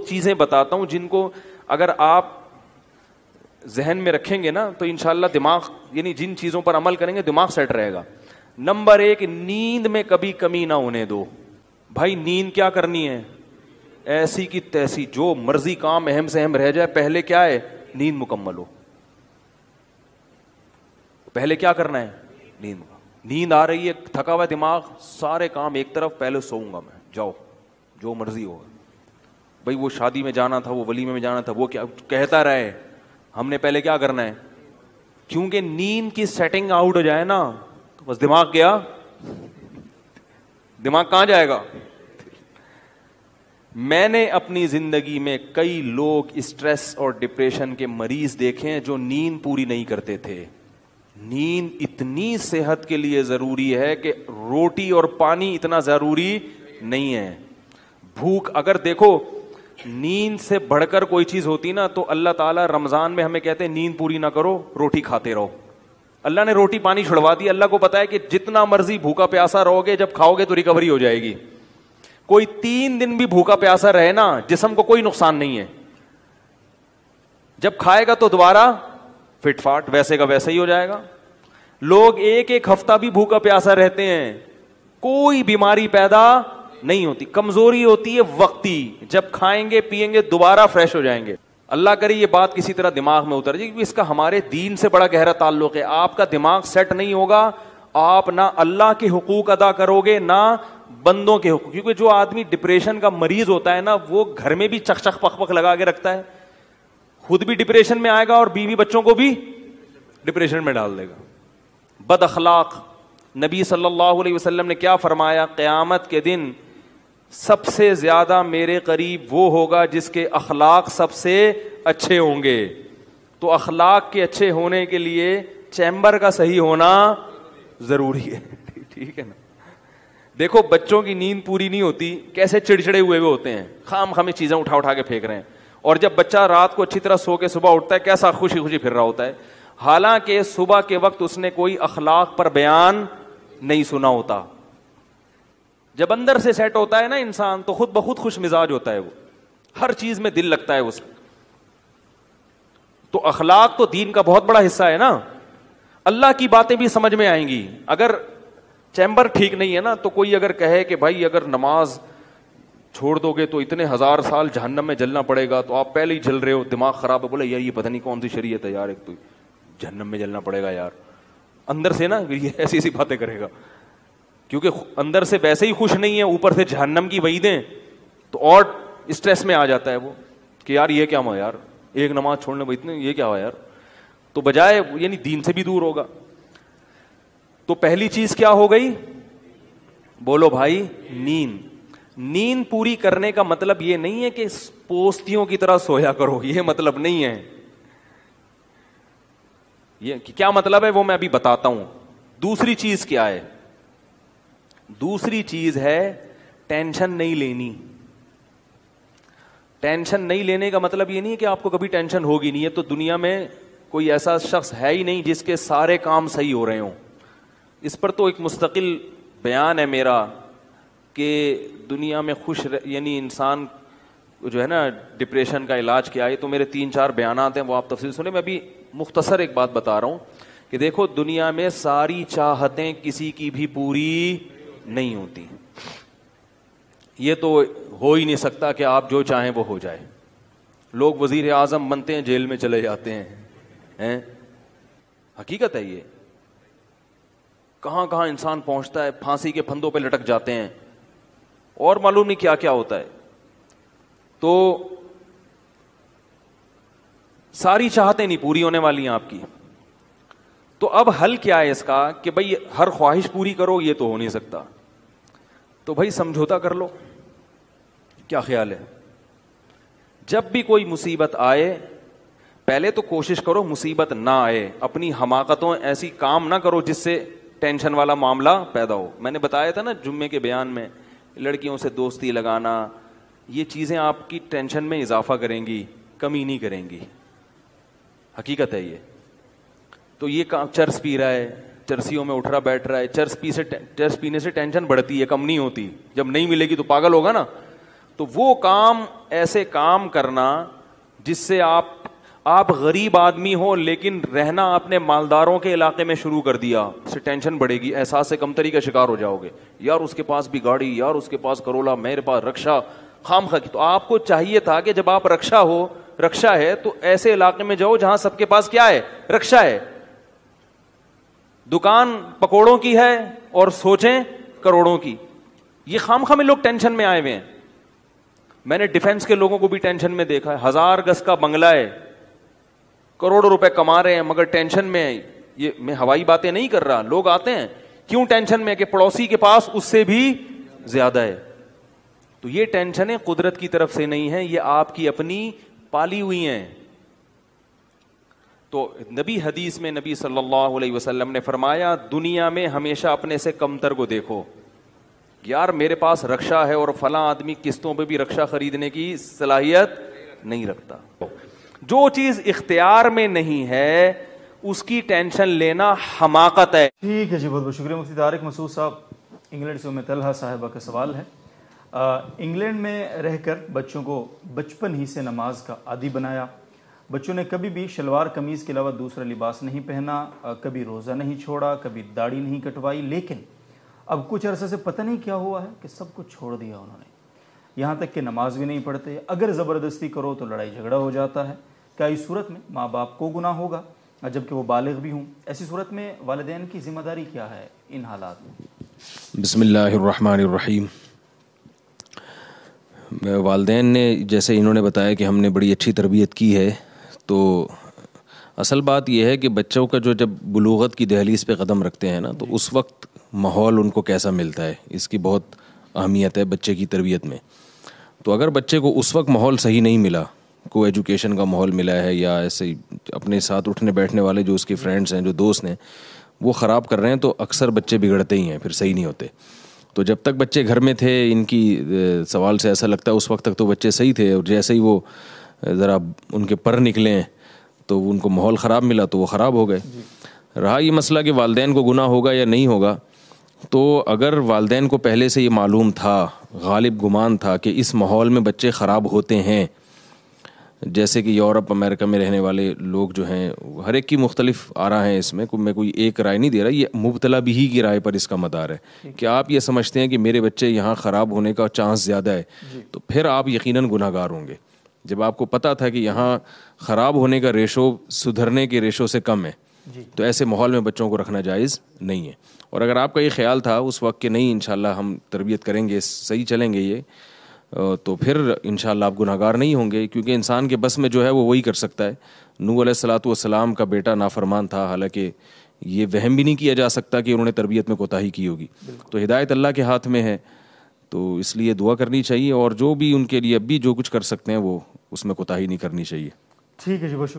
چیزیں بتاتا ہوں جن کو اگر آپ ذہن میں رکھیں گے نا تو انشاءاللہ دماغ یعنی جن چیزوں پر عمل کریں گے دماغ سیٹ رہے گا. نمبر 1, نیند میں کبھی کمی نہ ہونے دو. بھائی نیند کیا کرنی ہے؟ ایسی کی تیسی جو مرضی کام اہم سے اہم رہ جائے, پہلے کیا ہے؟ نیند مکمل ہو. پہلے کیا کرنا ہے؟ نیند. نیند آ رہی ہے, تھکا ہوا دماغ, سارے کام ایک طرف, پہلے سوؤں گا میں. جاؤ جو مرضی ہوگا. بھائی وہ شادی میں جانا تھا, وہ ولیمے میں جانا تھا, وہ کیا کہتا رہے, ہم نے پہلے کیا کرنا ہے؟ کیونکہ نیند کی سیٹنگ آؤٹ ہو جائے نا تو بس دماغ گیا. دماغ کہاں جائے گا؟ میں نے اپنی زندگی میں کئی لوگ اسٹریس اور ڈپریشن کے مریض دیکھے ہیں جو نیند پوری نہیں کرتے تھے. نیند اتنی صحت کے لیے ضروری ہے کہ روٹی اور پانی اتنا ضروری نہیں ہے. بھوک, اگر دیکھو نیند سے بڑھ کر کوئی چیز ہوتی نا تو اللہ تعالیٰ رمضان میں ہمیں کہتے ہیں نیند پوری نہ کرو, روٹی کھاتے رہو. اللہ نے روٹی پانی چھڑوا دی. اللہ کو پتا ہے کہ جتنا مرضی بھوکا پیاسا رہو گے, جب کھاؤ گے تو ریکوری ہو جائے گی. کوئی 3 دن بھی بھوکا پیاسا رہے نا, جسم کو کوئی نقصان نہیں ہے. جب کھائے گا تو دوبارہ فٹ فاٹ ویسے کا ویسا ہی ہو جائے گا. لوگ 1 ہفتہ بھی بھوکا پیاسا رہتے ہیں, کوئی بیماری پیدا نہیں ہوتی. کمزوری ہوتی ہے وقتی, جب کھائیں گے پیئیں گے دوبارہ فریش ہو جائیں گے. اللہ کرے یہ بات کسی طرح دماغ میں اتر جائے, کیونکہ اس کا ہمارے دین سے بڑا گہرا تعلق ہے. آپ کا دماغ سیٹ نہیں ہوگا, آپ نہ اللہ کے حقوق ادا کرو گے نہ بندوں کے حقوق. کیونکہ جو آدمی ڈپریشن کا مریض ہوتا ہے نا, وہ گھر میں بھی چک چک پک پک لگا کے رکھتا ہے, خود بھی ڈپریشن میں آئے گا اور بیوی بچوں کو بھی ڈپریشن میں ڈال دے گا. بد اخلاق, نبی صلی اللہ علیہ وسلم نے کیا فرمایا؟ قیامت کے دن سب سے زیادہ میرے قریب وہ ہوگا جس کے اخلاق سب سے اچھے ہوں گے. تو اخلاق کے اچھے ہونے کے لیے چیمبر کا صحیح ہونا ضروری ہے. ٹھیک ہے نا. دیکھو بچوں کی نیند پوری نہیں ہوتی, کیسے چڑچڑے ہوئے ہوتے ہیں, خام خامی چیزیں اٹھا اٹھا کے پھینک رہے ہیں. اور جب بچہ رات کو اچھی طرح سو کے صبح اٹھتا ہے, کیسا خوشی خوشی پھر رہا ہوتا ہے, حالانکہ صبح کے وقت اس نے کوئی اخلاق پر بیان نہیں سنا ہوتا. جب اندر سے سیٹ ہوتا ہے نا انسان تو خود بخود خوش مزاج ہوتا ہے, وہ ہر چیز میں دل لگتا ہے اس کا. تو اخلاق تو دین کا بہت بڑا حصہ ہے نا. اللہ کی باتیں بھی سمجھ میں آئیں گی. اگر چیمبر ٹھیک نہیں ہے نا تو کوئی اگر کہے کہ بھائی اگر نماز چھوڑ دو گے تو اتنے 1000 سال جہنم میں جلنا پڑے گا, تو آپ پہلے ہی جل رہے ہو, دماغ خراب ہے. بولے یار یہ پتہ نہیں کون سی شریعت ہے یار, ایک تو جہنم میں جلنا پڑے گا یار. اندر سے نا یہ ایسی ایسی باتیں کرے گا, کیونکہ اندر سے ویسے ہی خوش نہیں ہے, اوپر سے جہنم کی وعیدیں, تو اور اسٹریس میں آ جاتا ہے وہ کہ یار یہ کیا ہوا یار, ایک نماز چھوڑنے میں اتنے یہ کیا ہوا یار. تو بجائے یعنی دین سے بھی دور ہوگا. تو پہلی چیز کیا ہو گئی؟ بولو بھائی, نیند. نیند پوری کرنے کا مطلب یہ نہیں ہے کہ پوستیوں کی طرح سویا کرو, یہ مطلب نہیں ہے. یہ کیا مطلب ہے وہ میں ابھی بتاتا ہوں. دوسری چیز کیا ہے؟ دوسری چیز ہے ٹینشن نہیں لینی. ٹینشن نہیں لینے کا مطلب یہ نہیں ہے کہ آپ کو کبھی ٹینشن ہوگی نہیں. ہے تو دنیا میں کوئی ایسا شخص ہے ہی نہیں جس کے سارے کام صحیح ہو رہے ہوں. اس پر تو ایک مستقل بیان ہے میرا کہ دنیا میں یعنی انسان جو ہے نا ڈپریشن کا علاج کیا ہے. تو میرے 3-4 بیانات ہیں, وہ آپ تفصیل سنیں. میں ابھی مختصر ایک بات بتا رہا ہوں کہ دیکھو دنیا میں ساری چاہتیں کسی کی بھی پوری نہیں ہوتی. یہ تو ہو ہی نہیں سکتا کہ آپ جو چاہیں وہ ہو جائے. لوگ وزیر اعظم بنتے ہیں, جیل میں چلے جاتے ہیں. حقیقت ہے یہ. کہاں کہاں انسان پہنچتا ہے, پھانسی کے پھندوں پہ لٹک جاتے ہیں, اور معلوم نہیں کیا کیا ہوتا ہے. تو ساری چاہتیں نہیں پوری ہونے والی ہیں آپ کی. تو اب حل کیا ہے اس کا کہ بھائی ہر خواہش پوری کرو, یہ تو ہو نہیں سکتا. تو بھائی سمجھوتا کر لو. کیا خیال ہے؟ جب بھی کوئی مصیبت آئے پہلے تو کوشش کرو مصیبت نہ آئے. اپنی حماقتوں ایسی کام نہ کرو جس سے ٹینشن والا معاملہ پیدا ہو. میں نے بتایا تھا نا جمعے کے بیان میں, لڑکیوں سے دوستی لگانا, یہ چیزیں آپ کی ٹینشن میں اضافہ کریں گی, کمی نہیں کریں گی. حقیقت ہے یہ. تو یہ چرس پی رہا ہے, چرسیوں میں اٹھ رہا بیٹھ رہا ہے, چرس پینے سے ٹینشن بڑھتی ہے, کم نہیں ہوتی. جب نہیں ملے گی تو پاگل ہوگا نا. تو وہ کام, ایسے کام کرنا جس سے آپ غریب آدمی ہو لیکن رہنا اپنے مالداروں کے علاقے میں شروع کر دیا, اس سے ٹینشن بڑھے گی, احساس کمتری کا شکار ہو جاؤ گے. یار اس کے پاس بھی گاڑی, یار اس کے پاس کرولا, میرے پاس رکشا, خام خا کی. تو آپ کو چاہیے تھا کہ جب آپ رکشا ہے تو ایسے علاقے میں جاؤ جہاں سب کے پاس کیا ہے, رکشا ہے, دکان پکوڑوں کی ہے اور سوچیں کروڑوں کی. یہ خام خا میں لوگ ٹینشن میں آئے ہوئے ہیں. میں نے ڈیفنس کے لوگوں کو بھی ٹینشن میں دیکھا ہے, 1000 گز کا بنگلہ ہے, کروڑوں روپے کما رہے ہیں مگر ٹینشن میں. یہ میں ہوائی باتیں نہیں کر رہا, لوگ آتے ہیں کیوں ٹینشن میں کہ پڑوسی کے پاس اس سے بھی زیادہ ہے. تو یہ ٹینشنیں قدرت کی طرف سے نہیں ہیں, یہ آپ کی اپنی پالی ہوئی ہیں. تو نبی حدیث میں نبی صلی اللہ علیہ وسلم نے فرمایا دنیا میں ہمیشہ اپنے سے کمتر کو دیکھو. یار میرے پاس رکشا ہے اور فلاں آدمی قسطوں پہ بھی رکشا خریدنے کی صلاحیت نہیں رکھتا. جو چیز اختیار میں نہیں ہے اس کی ٹینشن لینا حماقت ہے. ٹھیک ہے جی, بہت بہت شکریہ مفتی طارق مسعود صاحب. انگلینڈ سے طلحہ صاحبہ کا سوال ہے, انگلینڈ میں رہ کر بچوں کو بچپن ہی سے نماز کا عادی بنایا. بچوں نے کبھی بھی شلوار قمیض کے علاوہ دوسرا لباس نہیں پہنا, کبھی روزہ نہیں چھوڑا, کبھی داڑھی نہیں کٹوائی. لیکن اب کچھ عرصے سے پتہ نہیں کیا ہوا ہے کہ سب کچھ چھوڑ دیا انہوں نے, یہاں تک کہ نماز بھی نہیں پڑھتے. اگر زبردستی کرو تو لڑائی جھگڑا ہو جاتا ہے. کیا اس صورت میں ماں باپ کو گناہ ہوگا جبکہ وہ بالغ بھی ہوں؟ ایسی صورت میں والدین کی ذمہ داری کیا ہے ان حالات میں؟ بسم اللہ الرحمن الرحیم. والدین نے جیسے انہوں نے بتایا کہ ہم نے بڑی اچھی تربیت کی ہے, تو اصل بات یہ ہے کہ بچوں کا جو جب بلوغت کی دہلیز پہ قدم رکھتے ہیں نا, تو اس وقت ماحول ان کو کیسا ملتا ہے اس کی بہت اہمیت ہے بچے کی تربیت میں. تو اگر بچے کو اس وقت ماحول صحیح نہیں ملا, کو ایجوکیشن کا ماحول ملا ہے, یا ایسے ہی اپنے ساتھ اٹھنے بیٹھنے والے جو اس کے فرینڈس ہیں, جو دوست ہیں, وہ خراب کر رہے ہیں, تو اکثر بچے بگڑتے ہی ہیں, پھر صحیح نہیں ہوتے. تو جب تک بچے گھر میں تھے, ان کی سوال سے ایسا لگتا ہے اس وقت تک تو بچے صحیح تھے, اور جیسے ہی وہ ذرا ان کے پر نکلے تو ان کو ماحول خراب ملا تو وہ خراب ہو گئے. رہا یہ مسئلہ کہ والدین کو گناہ ہوگا یا نہیں ہوگا, تو اگر والدین کو پہلے سے یہ معلوم تھا, غالب گمان تھا کہ اس ماحول میں بچے خراب ہوتے ہیں, جیسے کہ یورپ امریکہ میں رہنے والے لوگ جو ہیں, ہر ایک کی مختلف آراء ہیں اس میں کوئی ایک رائے نہیں دے رہا, یہ مبتلا بھی ہی کی رائے پر اس کا مدار ہے کہ آپ یہ سمجھتے ہیں کہ میرے بچے یہاں خراب ہونے کا چانس زیادہ ہے, تو پھر آپ یقیناً گناہ گار ہوں گے. جب آپ کو پتہ تھا کہ یہاں خراب ہونے کا ریشو سدھرنے کے ریشو سے کم ہے, تو ایسے ماحول میں بچوں کو رکھنا جائز نہیں ہے. اور اگر آپ کا یہ خیال تھا اس وقت کہ نہیں انشاءاللہ ہم تربیت کریں گے, صحیح چلیں گے یہ, تو پھر انشاءاللہ آپ گناہ گار نہیں ہوں گے, کیونکہ انسان کے بس میں جو ہے وہ وہی کر سکتا ہے. نوح علیہ الصلوۃ والسلام کا بیٹا نافرمان تھا, حالانکہ یہ وہم بھی نہیں کیا جا سکتا کہ انہوں نے تربیت میں کوتاہی کی ہوگی. تو ہدایت اللہ کے ہاتھ میں ہے, تو اس لیے دعا کرنی چاہیے, اور جو بھی ان کے لیے اب بھی جو کچھ کر سکتے ہیں وہ اس میں کوتاہی نہیں کرنی چاہیے. ٹھیک ہے جی, بہت